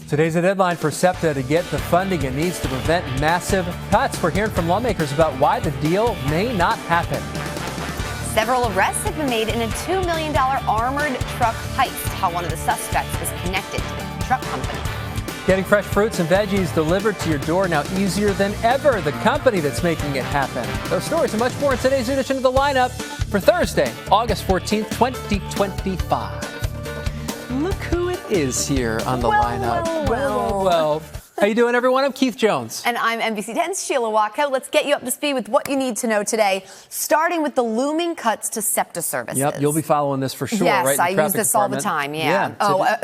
Today's the deadline for SEPTA to get the funding it needs to prevent massive cuts. We're hearing from lawmakers about why the deal may not happen. Several arrests have been made in a $2 million armored truck heist. How one of the suspects is connected to the truck company. Getting fresh fruits and veggies delivered to your door now easier than ever. The company that's making it happen. Those stories and much more in today's edition of The Lineup for Thursday, August 14th, 2025. Look who it is here on The Lineup. Well. How you doing, everyone? I'm Keith Jones. And I'm NBC 10's Sheila Watko. Let's get you up to speed with what you need to know today, starting with the looming cuts to SEPTA services. Yep, you'll be following this for sure, yes, right? I use this all the time, yeah.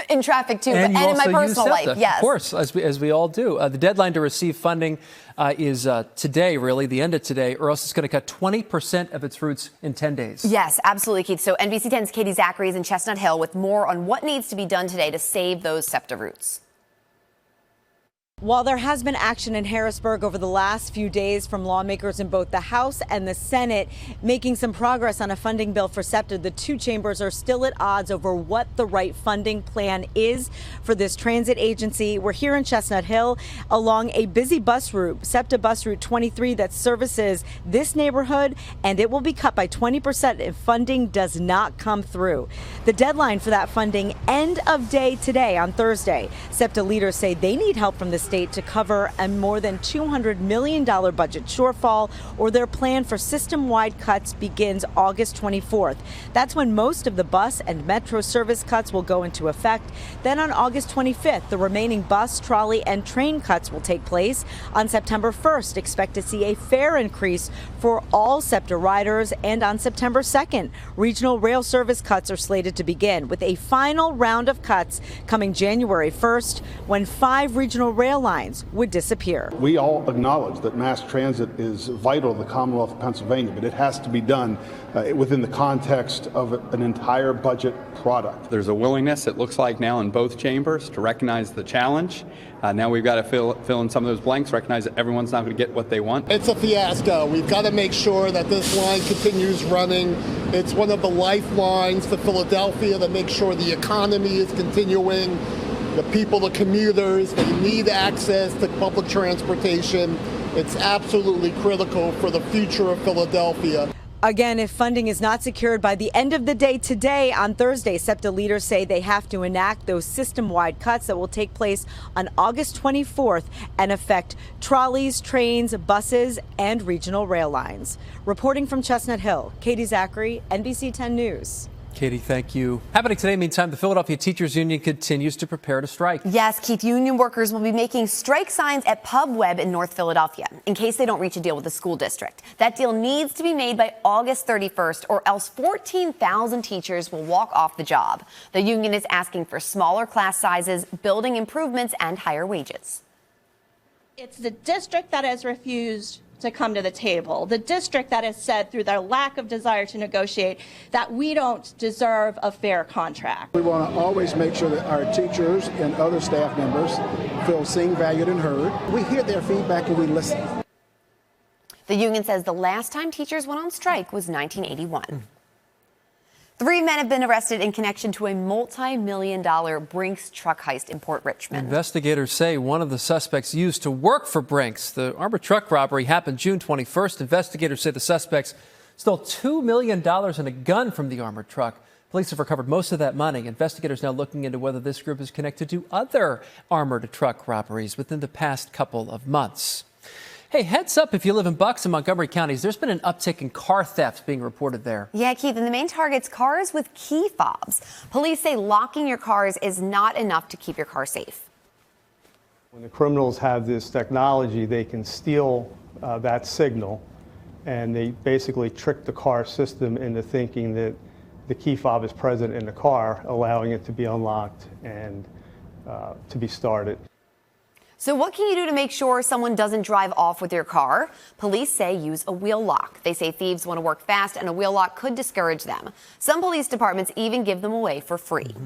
In traffic, too, and in my personal life, yes. Of course, as we all do. The deadline to receive funding is today, really, the end of today, or else it's going to cut 20% of its routes in 10 days. Yes, absolutely, Keith. So NBC 10's Katie Zachary is in Chestnut Hill with more on what needs to be done today to save those SEPTA routes. While there has been action in Harrisburg over the last few days from lawmakers in both the House and the Senate making some progress on a funding bill for SEPTA, the two chambers are still at odds over what the right funding plan is for this transit agency. We're here in Chestnut Hill along a busy bus route, SEPTA bus route 23, that services this neighborhood, and it will be cut by 20% if funding does not come through. The deadline for that funding, end of day today on Thursday. SEPTA leaders say they need help from the state to cover a more than $200 million budget shortfall, or their plan for system-wide cuts begins August 24th. That's when most of the bus and metro service cuts will go into effect. Then on August 25th, the remaining bus, trolley, and train cuts will take place. On September 1st, expect to see a fare increase for all SEPTA riders, and on September 2nd, regional rail service cuts are slated to begin, with a final round of cuts coming January 1st, when 5 regional rail lines would disappear. We all acknowledge that mass transit is vital to the Commonwealth of Pennsylvania, but it has to be done within the context of an entire budget product. There's a willingness, it looks like now, in both chambers to recognize the challenge. Now we've got to fill in some of those blanks, recognize that everyone's not going to get what they want. It's a fiasco. We've got to make sure that this line continues running. It's one of the lifelines for Philadelphia to make sure the economy is continuing. The people, the commuters, they need access to public transportation. It's absolutely critical for the future of Philadelphia. Again, if funding is not secured by the end of the day today on Thursday, SEPTA leaders say they have to enact those system-wide cuts that will take place on August 24th and affect trolleys, trains, buses, and regional rail lines. Reporting from Chestnut Hill, Katie Zachary, NBC 10 News. Katie, thank you. Happening today, meantime, the Philadelphia Teachers Union continues to prepare to strike. Yes, Keith, union workers will be making strike signs at Pub Web in North Philadelphia in case they don't reach a deal with the school district. That deal needs to be made by August 31st, or else 14,000 teachers will walk off the job. The union is asking for smaller class sizes, building improvements, and higher wages. It's the district that has refused to come to the table. The district that has said, through their lack of desire to negotiate, that we don't deserve a fair contract. We want to always make sure that our teachers and other staff members feel seen, valued, and heard. We hear their feedback and we listen. The union says the last time teachers went on strike was 1981. 3 men have been arrested in connection to a multi-million-dollar Brinks truck heist in Port Richmond. Investigators say one of the suspects used to work for Brinks. The armored truck robbery happened June 21st. Investigators say the suspects stole $2 million and a gun from the armored truck. Police have recovered most of that money. Investigators now looking into whether this group is connected to other armored truck robberies within the past couple of months. Hey, heads up if you live in Bucks and Montgomery counties. There's been an uptick in car thefts being reported there. Yeah, Keith, and the main target's cars with key fobs. Police say locking your cars is not enough to keep your car safe. When the criminals have this technology, they can steal that signal, and they basically trick the car system into thinking that the key fob is present in the car, allowing it to be unlocked and to be started. So what can you do to make sure someone doesn't drive off with your car? Police say use a wheel lock. They say thieves want to work fast, and a wheel lock could discourage them. Some police departments even give them away for free.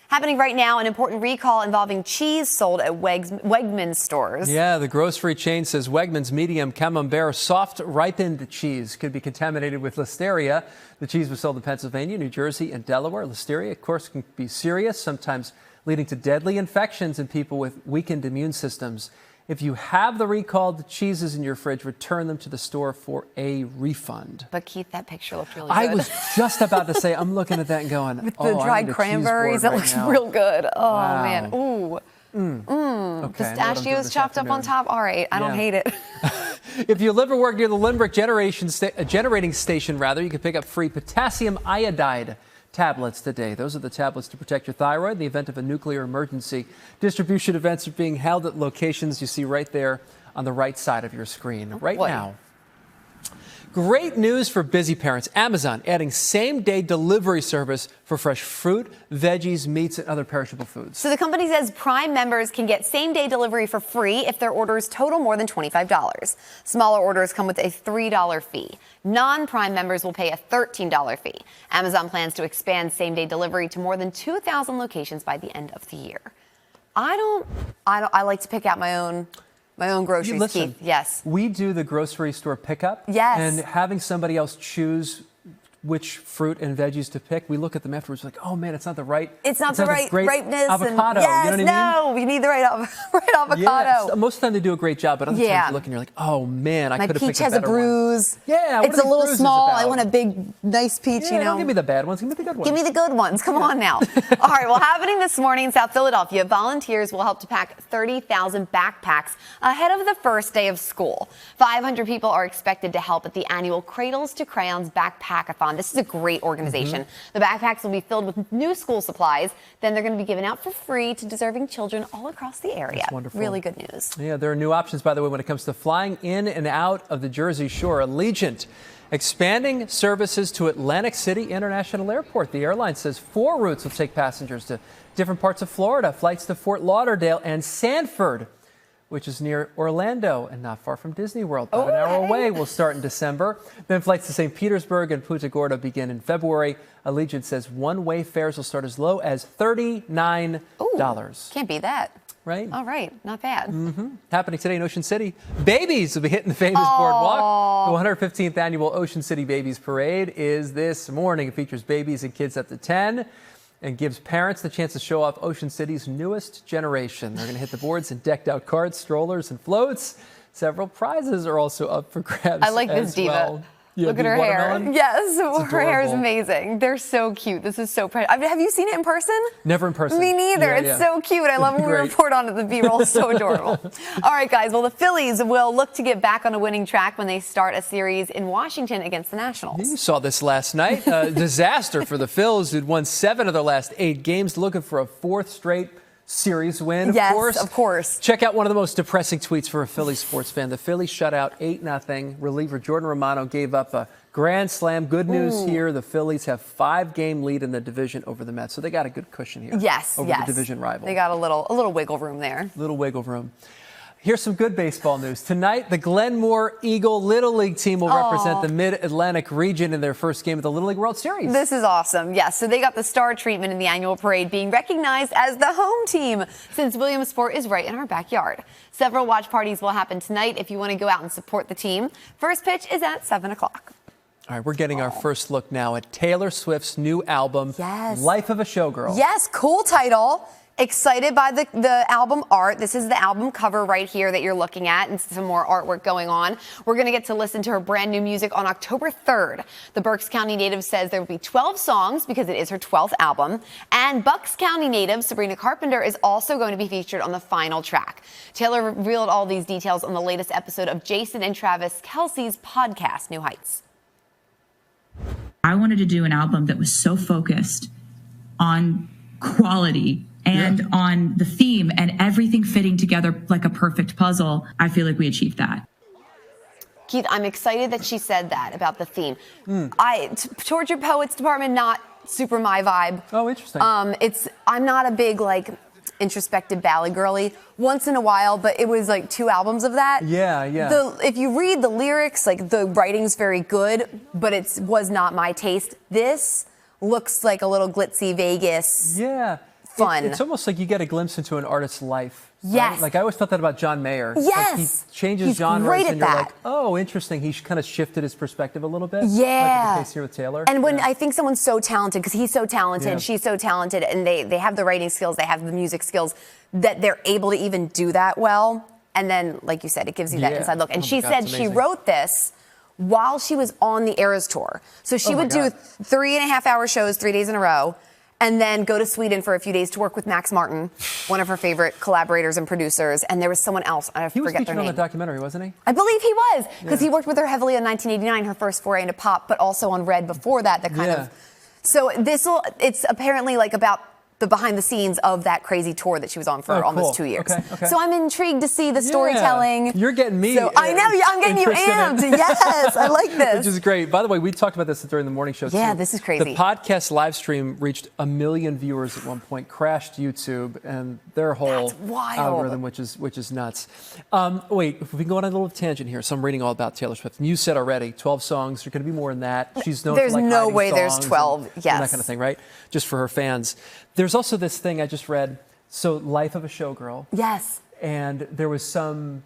Happening right now, an important recall involving cheese sold at Wegmans stores. Yeah, the grocery chain says Wegmans medium Camembert soft ripened cheese could be contaminated with listeria. The cheese was sold in Pennsylvania, New Jersey, and Delaware. Listeria, of course, can be serious, sometimes leading to deadly infections in people with weakened immune systems. If you have the recalled cheeses in your fridge, return them to the store for a refund. But Keith, that picture looked really good. I was just about to say, I'm looking at that and going, with the dried cranberries, that looks real good. Oh, wow. Man. Ooh. Okay, pistachios chopped up on top. All right, I don't hate it. If you live or work near the Lindbergh generating station, you can pick up free potassium iodide tablets today. Those are the tablets to protect your thyroid in the event of a nuclear emergency. Distribution events are being held at locations you see right there on the right side of your screen now. Great news for busy parents. Amazon adding same-day delivery service for fresh fruit, veggies, meats, and other perishable foods. So the company says Prime members can get same-day delivery for free if their orders total more than $25. Smaller orders come with a $3 fee. Non-Prime members will pay a $13 fee. Amazon plans to expand same-day delivery to more than 2,000 locations by the end of the year. I like to pick out my own groceries, Listen, Keith. Yes. We do the grocery store pickup. Yes. And having somebody else choose which fruit and veggies to pick, we look at them afterwards like, oh man, it's not the right. It's not the right ripeness. Avocado. Yes, you know what I mean? we need the right avocado. Yeah, most of the time they do a great job, but other times you look and you're like, oh man, I could have picked a better one. My peach has a bruise. Yeah, it's a little small. I want a big, nice peach. Yeah, don't give me the bad ones. Give me the good ones. Give me the good ones. Come on now. All right. Well, happening this morning in South Philadelphia, volunteers will help to pack 30,000 backpacks ahead of the first day of school. 500 people are expected to help at the annual Cradles to Crayons Backpackathon. This is a great organization. The backpacks will be filled with new school supplies. Then they're going to be given out for free to deserving children all across the area. That's wonderful. Really good news. Yeah, there are new options, by the way, when it comes to flying in and out of the Jersey Shore. Allegiant expanding services to Atlantic City International Airport. The airline says 4 routes will take passengers to different parts of Florida. Flights to Fort Lauderdale and Sanford, which is near Orlando and not far from Disney World. About an hour away, will start in December. Then flights to St. Petersburg and Punta Gorda begin in February. Allegiant says one-way fares will start as low as $39. Can't beat that. Right? All right, not bad. Happening today in Ocean City. Babies will be hitting the famous boardwalk. The 115th annual Ocean City Babies Parade is this morning. It features babies and kids up to 10 and gives parents the chance to show off Ocean City's newest generation. They're going to hit the boards in decked out carts, strollers, and floats. Several prizes are also up for grabs. I like this diva. Well. Yeah, look at her hair. Yes, her hair is adorable. Amazing. They're so cute. This is so pretty. Have you seen it in person? Never in person. Me neither. It's so cute. I love when we report on it. The B-roll is so adorable. All right, guys. Well, the Phillies will look to get back on a winning track when they start a series in Washington against the Nationals. You saw this last night. Disaster for the Phils, who'd won 7 of their last 8 games, looking for a 4th straight series win, Yes, of course. Check out one of the most depressing tweets for a Phillies sports fan. The Phillies shut out 8-0. Reliever Jordan Romano gave up a grand slam. Good news here. The Phillies have 5-game lead in the division over the Mets. So they got a good cushion here. Yes, over the division rival. They got a little wiggle room there. Little wiggle room. Here's some good baseball news. Tonight, the Glenmore Eagle Little League team will represent the Mid-Atlantic region in their first game of the Little League World Series. This is awesome. Yes, so they got the star treatment in the annual parade, being recognized as the home team since Williamsport is right in our backyard. Several watch parties will happen tonight if you want to go out and support the team. First pitch is at 7 o'clock. All right, we're getting our first look now at Taylor Swift's new album, Life of a Showgirl. Yes, cool title. Excited by the album art. This is the album cover right here that you're looking at, and some more artwork going on. We're going to get to listen to her brand new music on October 3rd. The Berks County native says there will be 12 songs because it is her 12th album. And Bucks County native Sabrina Carpenter is also going to be featured on the final track. Taylor revealed all these details on the latest episode of Jason and Travis Kelce's podcast, New Heights. I wanted to do an album that was so focused on quality and on the theme and everything fitting together like a perfect puzzle. I feel like we achieved that. Keith, I'm excited that she said that about the theme. Tortured Poets Department, not super my vibe. Oh, interesting. I'm not a big introspective ballad girly. Once in a while, but it was 2 albums of that. Yeah. If you read the lyrics, the writing's very good, but it was not my taste. This looks like a little glitzy Vegas. Yeah. fun. It's almost like you get a glimpse into an artist's life. Yes. Right? Like I always thought that about John Mayer. Yes. Like he changes He's genres great at and you're that. like, oh, interesting. He kind of shifted his perspective a little bit. Yeah. Like the case here with Taylor. And when I think someone's so talented, because he's so talented, Yeah. she's so talented, and they have the writing skills, they have the music skills, that they're able to even do that well. And then, like you said, it gives you that inside look. And she said she wrote this while she was on the Eras tour. So she would do 3.5-hour shows 3 days in a row, and then go to Sweden for a few days to work with Max Martin, one of her favorite collaborators and producers. And there was someone else, I forget their name. He was featured on the documentary, wasn't he? I believe he was, because he worked with her heavily in 1989, her first foray into pop, but also on Red before that, the kind of. So it's apparently like about the behind the scenes of that crazy tour that she was on for almost 2 years. Okay. So I'm intrigued to see the storytelling. You're getting me. So I know, I'm getting you amped. Yes, I like this. Which is great. By the way, we talked about this during the morning show. Yeah, too. this is crazy. The podcast live stream reached 1 million viewers at one point, crashed YouTube and their whole algorithm, which is nuts. Wait, if we can go on a little tangent here. So I'm reading all about Taylor Swift. And you said already, 12 songs. There's going to be more than that. She's known There's for like no way there's songs 12. and Yes. that kind of thing, right? Just for her fans. There's also this thing I just read. So, Life of a Showgirl. Yes. And there was some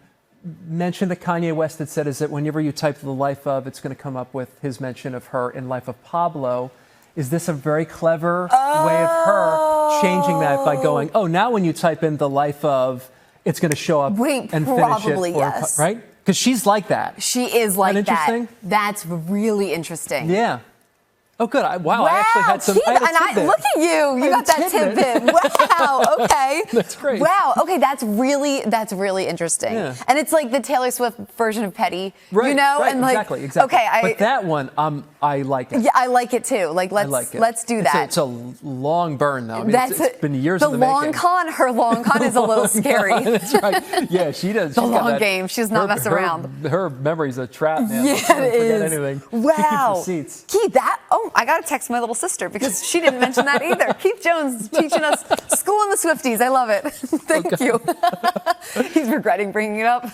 mention that Kanye West had said is that whenever you type the life of, it's going to come up with his mention of her in Life of Pablo. Is this a very clever way of her changing that by going, oh, now when you type in the life of, it's going to show up and finish it? Yes. Right? Because she's like that. She is like that. Interesting? That's really interesting. Yeah. Oh, good. Wow, I actually had some. Look at you. You got that tidbit. Wow. Okay. That's great. Wow. Okay. That's really interesting. Yeah. And it's like the Taylor Swift version of Petty. Right. You know? Right, And like, exactly. Okay. But that one, I like it. Yeah, I like it too. Like let's do that. It's a long burn though. I mean, it's been years in the long making. con. Her long con is a little scary. That's right. Yeah, she does. The long game. She's not messing around. Her memory's a trap, man. Yeah, it is. Anything. Wow. Seats. Keith, I got to text my little sister because she didn't mention that either. Keith Jones teaching us school in the Swifties. I love it. Thank you. He's regretting bringing it up.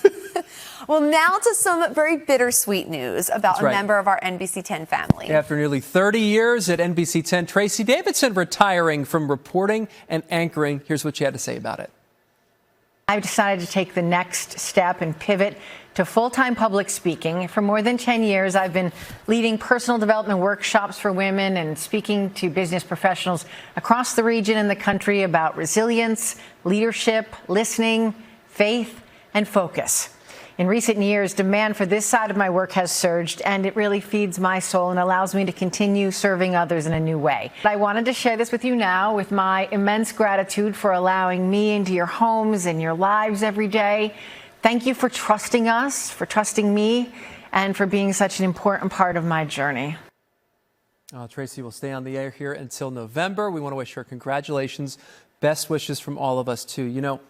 Well, now to some very bittersweet news about a member of our NBC 10 family. After nearly 30 years at NBC 10, Tracy Davidson retiring from reporting and anchoring. Here's what she had to say about it. I've decided to take the next step and pivot to full-time public speaking. For more than 10 years, I've been leading personal development workshops for women and speaking to business professionals across the region and the country about resilience, leadership, listening, faith, and focus. In recent years, demand for this side of my work has surged, and it really feeds my soul and allows me to continue serving others in a new way. I wanted to share this with you now with my immense gratitude for allowing me into your homes and your lives every day. Thank you for trusting us, for trusting me, and for being such an important part of my journey. Tracy will stay on the air here until November. We want to wish her congratulations. Best wishes from all of us, too. You know,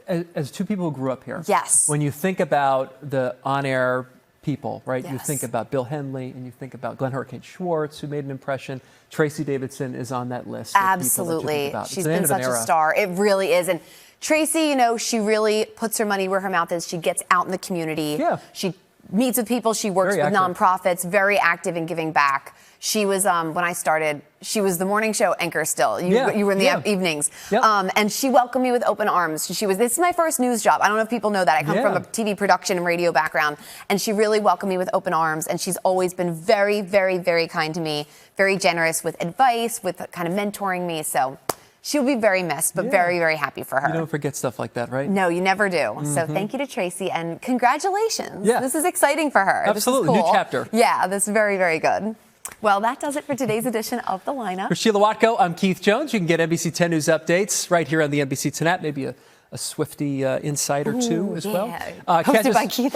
as two people who grew up here, when you think about the on-air people, right, you think about Bill Henley and you think about Glenn Hurricane Schwartz, who made an impression. Tracy Davidson is on that list. Absolutely. She's been such a era. star. It really is. And Tracy, you know, she really puts her money where her mouth is. She gets out in the community. Yeah. She meets with people. She works with nonprofits, very active in giving back. She was, when I started, she was the morning show anchor still. You were in the evenings. And she welcomed me with open arms. This is my first news job. I don't know if people know that. I come from a TV production and radio background. And she really welcomed me with open arms. And she's always been very, very, very kind to me, very generous with advice, with kind of mentoring me. So she'll be very missed, but very, very happy for her. You don't forget stuff like that, right? No, you never do. So thank you to Tracy and congratulations. Yeah. This is exciting for her. Absolutely. This is cool. New chapter. Yeah, this is very, very good. Well, that does it for today's edition of The Lineup. For Sheila Watko, I'm Keith Jones. You can get NBC 10 News updates right here on the NBC 10 app. Maybe a Swiftie insight or two as well. Hosted by Keith.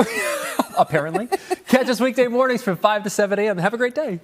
Apparently. Catch us weekday mornings from 5 to 7 a.m. Have a great day.